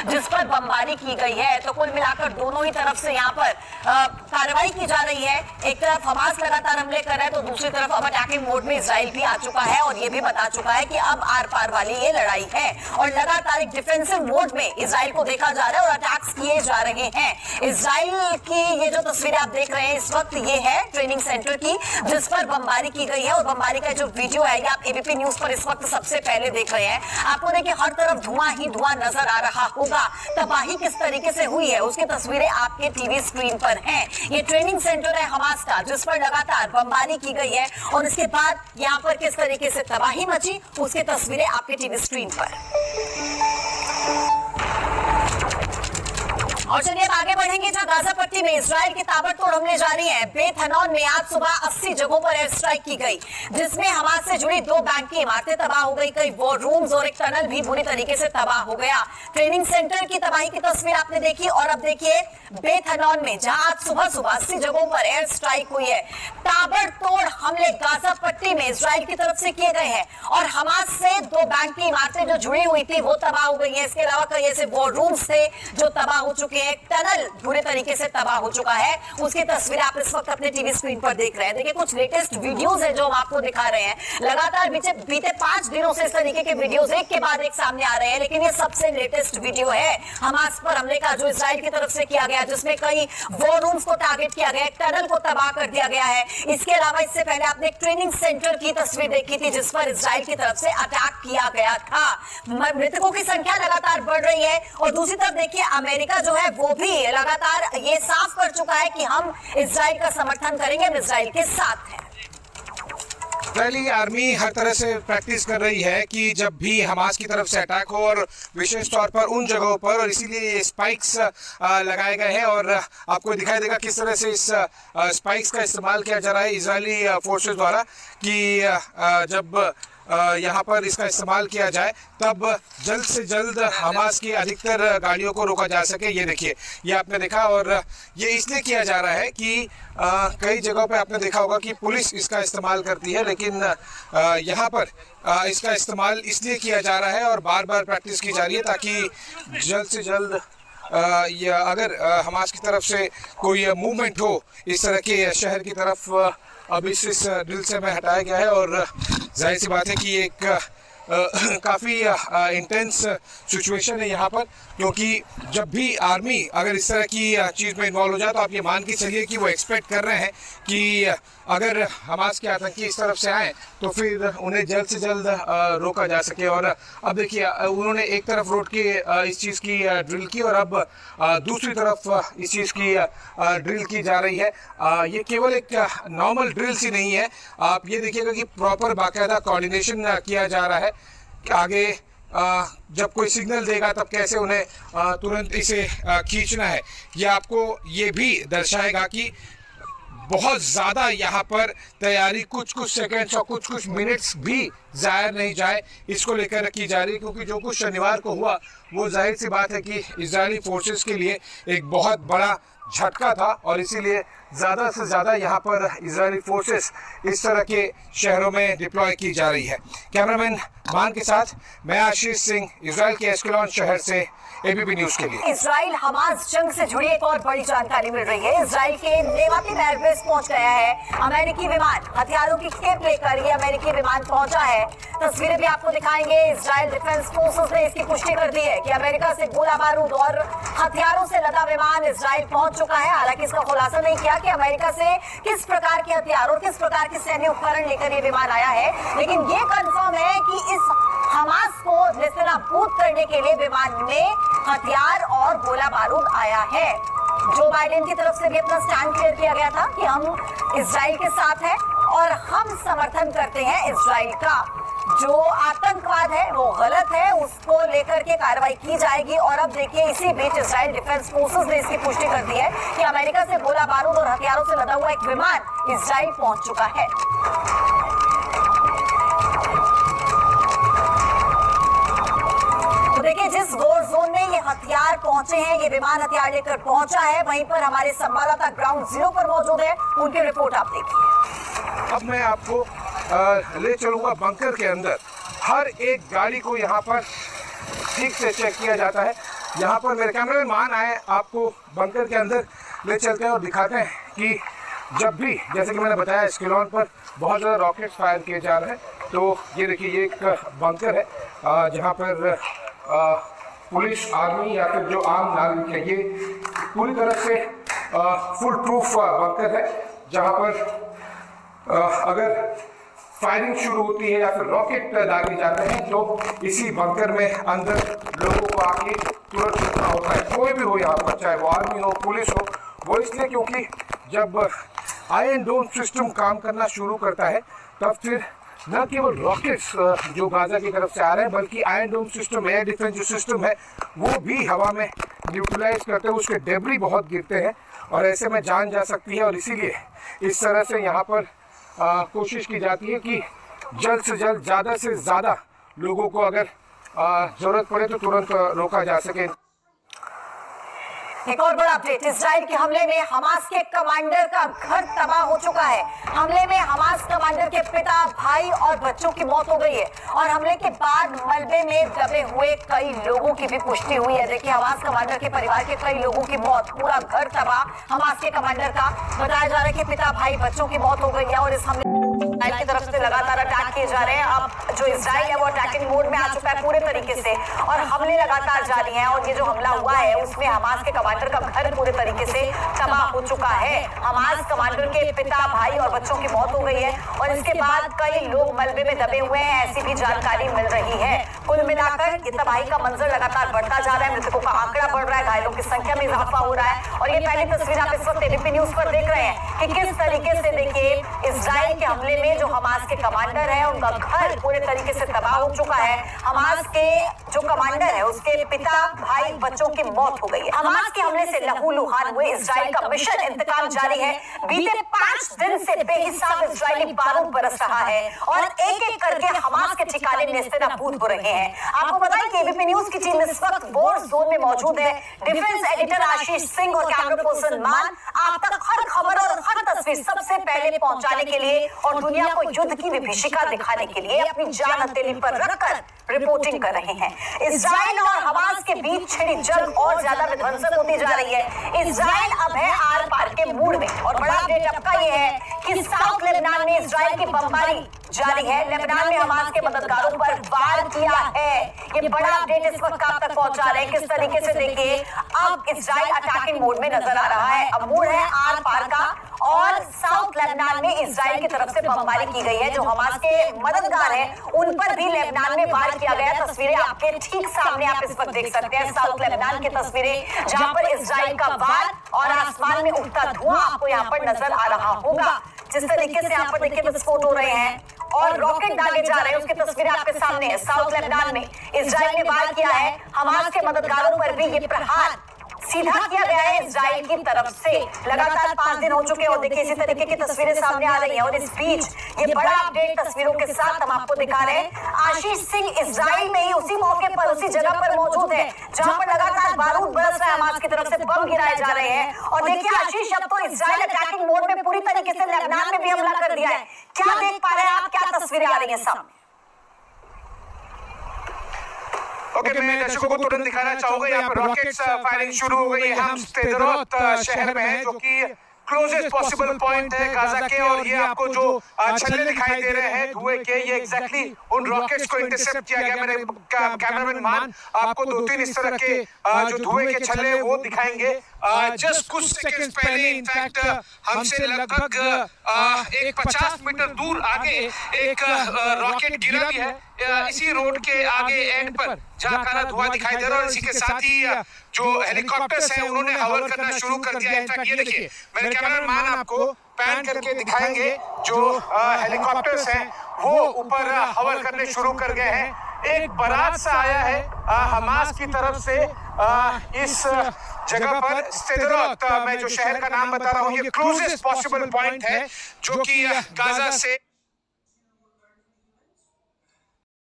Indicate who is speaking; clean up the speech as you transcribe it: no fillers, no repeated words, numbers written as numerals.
Speaker 1: जिस पर बमबारी की गई है। तो कुल मिलाकर दोनों ही तरफ से यहाँ पर कार्रवाई की जा रही है। एक तरफ हमास लगातार हमले कर रहा है तो दूसरी तरफ अब अटैकिंग मोड में इजराइल भी आ चुका है और ये भी बता चुका है कि अब आर पार वाली ये लड़ाई है और लगातार एक डिफेंसिव मोड में इजराइल को देखा जा रहा है और अटैक्स किए जा रहे हैं। इजराइल की ये जो तस्वीरें आप देख रहे हैं इस वक्त ये है ट्रेनिंग सेंटर की जिस पर बमबारी की गई है और बमबारी का जो वीडियो है ये आप एबीपी न्यूज पर इस वक्त सबसे पहले देख रहे हैं। आपको देखिए हर तरफ धुआं ही धुआं नजर आ रहा होगा। तबाही किस तरीके से हुई है उसकी तस्वीरें आपके टीवी स्क्रीन पर हैं। ये ट्रेनिंग सेंटर है हमास का जिस पर लगातार बमबारी की गई है और इसके बाद यहाँ पर किस तरीके से तबाही मची उसकी तस्वीरें आपके टीवी स्क्रीन पर। और चलिए अब आगे बढ़ेंगे जहां गाजा पट्टी में इजराइल के ताबड़तोड़ हमले जारी हैं। बेत हनौन में आज सुबह 80 जगहों पर एयर स्ट्राइक की गई जिसमें हमास से जुड़ी 2 बैंक की इमारतें तबाह हो गई, कई वॉर रूम्स और एक टनल भी बुरी तरीके से तबाह हो गया। ट्रेनिंग सेंटर की तबाही की तस्वीर आपने देखी और अब देखिए बेत हनौन में जहां आज सुबह 80 जगहों पर एयर स्ट्राइक हुई है। ताबड़तोड़ हमले गाजा पट्टी में इजराइल की तरफ से किए गए हैं और हमास से 2 बैंक की इमारतें जो जुड़ी हुई थी वो तबाह हो गई है। इसके अलावा कई ऐसे वॉर रूम्स थे जो तबाह हो चुके हैं, टनल बुरे तरीके से तबाह हो चुका है। उसकी तस्वीर आप इस वक्त अपने टीवी स्क्रीन पर देख रहे हैं। देखिए कुछ लेटेस्ट वीडियोस है जो हम आपको दिखा रहे हैं। लगातार बीते 5 दिनों से इस तरीके के वीडियोस एक के बाद एक सामने आ रहे हैं लेकिन ये सबसे लेटेस्ट वीडियो है हमास पर हमले का जो इजराइल की तरफ से किया गया जिसमें कई वॉर रूम्स को टारगेट किया गया, एक टनल को तबाह कर दिया गया है। इसके अलावा इससे पहले आपने एक ट्रेनिंग सेंटर की तस्वीर देखी थी जिस पर इजराइल की तरफ से अटैक किया गया था। मृतकों की संख्या लगातार बढ़ रही है और दूसरी तरफ देखिए अमेरिका जो है वो भी लगातार ये साफ कर चुका है कि हम इजराइल का समर्थन करेंगे, हम इजराइल के साथ हैं।
Speaker 2: इजरायली आर्मी हर तरह से प्रैक्टिस कर रही है कि जब भी हमास की तरफ से अटैक हो और विशेष तौर पर उन जगहों पर, और इसीलिए ये स्पाइक्स लगाए गए हैं और आपको दिखाई देगा किस तरह से इस स्पाइक्स का इस्तेमाल किया जा रहा है इजरायली फोर्सेस द्वारा कि जब यहाँ पर इसका इस्तेमाल किया जाए तब जल्द से जल्द हमास की अधिकतर गाड़ियों को रोका जा सके। ये देखिए ये आपने देखा और ये इसलिए किया जा रहा है कि कई जगहों पे आपने देखा होगा कि पुलिस इसका इस्तेमाल करती है लेकिन यहाँ पर इसका इस्तेमाल इसलिए किया जा रहा है और बार बार प्रैक्टिस की जा रही है ताकि जल्द से जल्द या अगर हमास की तरफ से कोई मूवमेंट हो इस तरह के शहर की तरफ अब इस ड्रिल से में हटाया गया है और जाहिर सी बात है कि एक काफ़ी इंटेंस सिचुएशन है यहाँ पर क्योंकि जब भी आर्मी अगर इस तरह की चीज़ में इन्वॉल्व हो जाए तो आप ये मान के चलिए कि वो एक्सपेक्ट कर रहे हैं कि अगर हमास के आतंकी इस तरफ से आए तो फिर उन्हें जल्द से जल्द रोका जा सके। और अब देखिए उन्होंने एक तरफ रोड की इस चीज़ की ड्रिल की और अब दूसरी तरफ इस चीज़ की ड्रिल की जा रही है। ये केवल एक नॉर्मल ड्रिल सी नहीं है, आप ये देखिएगा कि प्रॉपर बाकायदा कोऑर्डिनेशन किया जा रहा है कि आगे जब कोई सिग्नल देगा तब कैसे उन्हें तुरंत इसे खींचना है। ये आपको ये भी दर्शाएगा कि बहुत ज़्यादा यहाँ पर तैयारी कुछ सेकंड्स और कुछ मिनट्स भी ज़ाहिर नहीं जाए इसको लेकर की जा रही है क्योंकि जो कुछ शनिवार को हुआ वो जाहिर सी बात है कि इजरायली फोर्सेस के लिए एक बहुत बड़ा झटका था और इसीलिए ज़्यादा से ज़्यादा यहाँ पर इजरायली फोर्सेस इस तरह के शहरों में डिप्लॉय की जा रही है। कैमरामैन मान के साथ मैं आशीष सिंह, इजराइल के एस्कलोन शहर से एबीपी न्यूज के लिए।
Speaker 1: इजराइल हमास जंग से जुड़ी एक और बड़ी जानकारी मिल रही है। इजराइल के नेवातिन एयरबेस पहुंच गया है अमेरिकी विमान, हथियारों की खेप लेकर ये अमेरिकी विमान पहुंचा है। तस्वीरें भी आपको दिखाएंगे। इजराइल डिफेंस फोर्सेस ने इसकी पुष्टि कर दी है कि अमेरिका से गोला बारूद और हथियारों से लदा विमान इजराइल पहुंच चुका है। हालांकि इसका खुलासा नहीं किया कि अमेरिका से किस प्रकार के हथियार और किस प्रकार के सैन्य उपकरण लेकर ये विमान आया है, लेकिन ये कंफर्म है कि इस हमास को नेस्तनाबूद करने के लिए विमान में हथियार और गोला बारूद आया है। जो बाइडेन की तरफ से भी अपना स्टैंड क्लियर किया गया था कि हम इजराइल के साथ हैं और हम समर्थन करते हैं इजराइल का। जो आतंकवाद है वो गलत है, उसको लेकर के कार्रवाई की जाएगी। और अब देखिए इसी बीच इजराइल डिफेंस फोर्सेस ने इसकी पुष्टि कर दी है कि अमेरिका से गोला बारूद और हथियारों से लदा हुआ एक विमान इजराइल पहुंच चुका है। तो देखिए जिस वॉर जोन में ये हथियार पहुंचे हैं, ये विमान हथियार लेकर पहुंचा है, वहीं पर हमारे संवाददाता ग्राउंड जीरो पर मौजूद है, उनकी रिपोर्ट आप देखिए।
Speaker 2: अब मैं आपको ले चलूँगा बंकर के अंदर। हर एक गाड़ी को यहाँ पर ठीक से चेक किया जाता है। यहाँ पर मेरे कैमरामैन मान आए, आपको बंकर के अंदर ले चलते हैं और दिखाते हैं कि जब भी, जैसे कि मैंने बताया, एस्केलॉन पर बहुत ज़्यादा रॉकेट फायर किए जा रहे हैं। तो ये देखिए, ये एक बंकर है जहाँ पर पुलिस, आर्मी या फिर जो आम नागरिक है, ये पूरी तरह से फुल प्रूफ बंकर है, जहाँ पर अगर फायरिंग शुरू होती है या फिर रॉकेट दागे जाते हैं तो इसी बंकर में अंदर लोगों को आके तुरंत छुपना होता है। कोई भी हो यहाँ पर, चाहे वो आर्मी हो, पुलिस हो। वो इसलिए क्योंकि जब आयरन डोम सिस्टम काम करना शुरू करता है तब फिर न केवल रॉकेट्स जो गाजा की तरफ से आ रहे हैं, बल्कि आयरन डोम सिस्टम, एयर डिफेंस जो सिस्टम है, वो भी हवा में न्यूट्रलाइज करते हैं। उसके डेब्री बहुत गिरते हैं और ऐसे में जान जा सकती है। और इसीलिए इस तरह से यहाँ पर कोशिश की जाती है कि जल्द से जल्द, ज़्यादा से ज़्यादा लोगों को अगर ज़रूरत पड़े तो तुरंत रोका जा सके।
Speaker 1: एक और बड़ा अपडेट, इजराइल के हमले में हमास के कमांडर का घर तबाह हो चुका है। हमले में हमास कमांडर के पिता, भाई और बच्चों की मौत हो गई है और हमले के बाद मलबे में दबे हुए कई लोगों की भी पुष्टि हुई है। देखिए, हमास कमांडर के परिवार के कई लोगों की मौत, पूरा घर तबाह। हमास के कमांडर का बताया जा रहा है कि पिता, भाई, बच्चों की मौत हो गई है और इस हमले इजराइल की तरफ से लगातार अटैक किए जा रहे हैं। अब जो इजराइल है वो अटैकिंग मोड में आ चुका है पूरे तरीके से और हमले लगातार जारी हैं। और ये जो हमला हुआ है उसमें हमास के कमांडर का घर पूरे तरीके से तबाह हो चुका है। हमास कमांडर के पिता, भाई और बच्चों की मौत हो गई है और इसके बाद कई लोग मलबे में दबे हुए हैं, ऐसी भी जानकारी मिल रही है। कुल मिलाकर ये तबाही का मंजर लगातार बढ़ता जा रहा है, मृतकों का आंकड़ा बढ़ रहा है, घायलों की संख्या में इजाफा हो रहा है। और ये पहली तस्वीर आप इस वक्त एबीपी न्यूज पर देख रहे हैं कि किस तरीके से, देखिए, इजराइल के हमले में जो हमास के कमांडर है उनका घर पूरे तरीके से तबाह हो चुका है। हमास के जो कमांडर है उसके पिता, भाई, बच्चों की मौत हो गई है। हमास के हमले से लहूलुहान हुए इजराइल का मिशन इंतकाम जारी है। बीते 5 दिन से बेहिसाब इजरायली बारूद बरस रहा है और एक एक करके हमास के ठिकाने नेस्तनाबूद हो रहे हैं। आपको बताएं कि एबीपी न्यूज की टीम इस वक्त वॉर जोन में मौजूद है। डिफेंस एडिटर आशीष सिंह और कैमरा पर्सन मान आप तक हर खबर और हर तस्वीर सबसे पहले पहुंचाने के लिए और दुनिया को युद्ध की विभीषिका दिखाने के लिए अपनी जान हथेली पर रखकर रिपोर्टिंग कर रहे हैं। इजराइल और हमास के बीच छिड़ी जंग और ज्यादा विध्वंसक होती जा रही है। इजराइल अब है आर पार के मूड में और बड़ा अपडेट अब का ये है कि साउथ लेबनान में इजराइल की बमबारी जारी है। लेबनान में हमास के मददगारों पर वार किया है। ये बड़ा अपडेट इस वक्त आप तक पहुंचा रहे हैं। किस तरीके से, देखिए, अब इजराइल अटैकिंग मोड में नजर आ रहा है। अब मूड है आर पार का और साउथ लेबनान में इजराइल की तरफ से बमबारी की गई है। जो हमास के मददगार हैं उन पर भी लेबनान में वार किया गया। तस्वीरें आपके ठीक सामने आप इस वक्त देख सकते हैं, साउथ लेबनान की तस्वीरें, जहां पर इजराइल का वार और आसमान में उठता धुआं आपको यहाँ पर नजर आ रहा होगा। जिस तरीके से यहाँ पर देखिए विस्फोट हो रहे हैं और रॉकेट दागे जा रहे हैं, उसकी तस्वीरें आपके सामने है। साउथ लेबनान में इजराइल ने वार किया है। हमास के मददगारों पर भी ये प्रहार सीधा किया गया है इजराइल की तरफ से। लगातार 5 दिन हो चुके हैं और देखिए इसी तरीके की तस्वीरें सामने आ रही हैं। और इस बीच ये बड़ा अपडेट तस्वीरों के साथ हम आपको दिखा रहे हैं। आशीष सिंह इजराइल में ही उसी मौके पर, उसी जगह पर मौजूद है जहां पर लगातार बारूद बरस रहा है, हमास की तरफ से बम गिराए जा रहे हैं। और देखिए आशीष, अब तो इजराइल अटैकिंग मोड में पूरी तरीके से लेबनान में भी हमला कर दिया है। क्या देख पा रहे हैं आप, क्या तस्वीरें आ रही है सामने?
Speaker 2: ओके, मैं दर्शकों को तुरंत दिखाना चाहूंगा, यहाँ पर रॉकेट्स फायरिंग शुरू हो गई है। हम स्देरोत शहर में हैं, जो कि क्लोजेस्ट पॉसिबल पॉइंट है गाजा के। और ये आपको जो छल्ले दिखाई दे रहे हैं धुएं के, ये एग्जैक्टली उन रॉकेट्स को इंटरसेप्ट किया गया। मेरे कैमरामैन मान आपको 2-3 इस तरह के जो धुएं के छल्ले वो दिखाएंगे। जस्ट कुछ सेकंड्स पहले इनफैक्ट हमसे लगभग एक 50 मीटर दूर आगे एक रॉकेट गिरा भी है, इसी रोड के आगे एंड पर, जहां काला धुआं दिखाई दे रहा है। और इसी के साथ ही जो हेलीकॉप्टर्स हैं उन्होंने हवर करना शुरू कर दिया है। इनफैक्ट ये देखिए, मेरे कैमरामैन मान आपको पैन करके दिखाएंगे, जो हेलीकॉप्टर्स हैं वो ऊपर हवर करने शुरू कर गए हैं। एक बारात सा आया है हमास की तरफ से इस जगह पर स्देरोत, मैं जो शहर का नाम बता रहा हूँ, ये क्लोजेस्ट पॉसिबल पॉइंट है जो कि गाजा से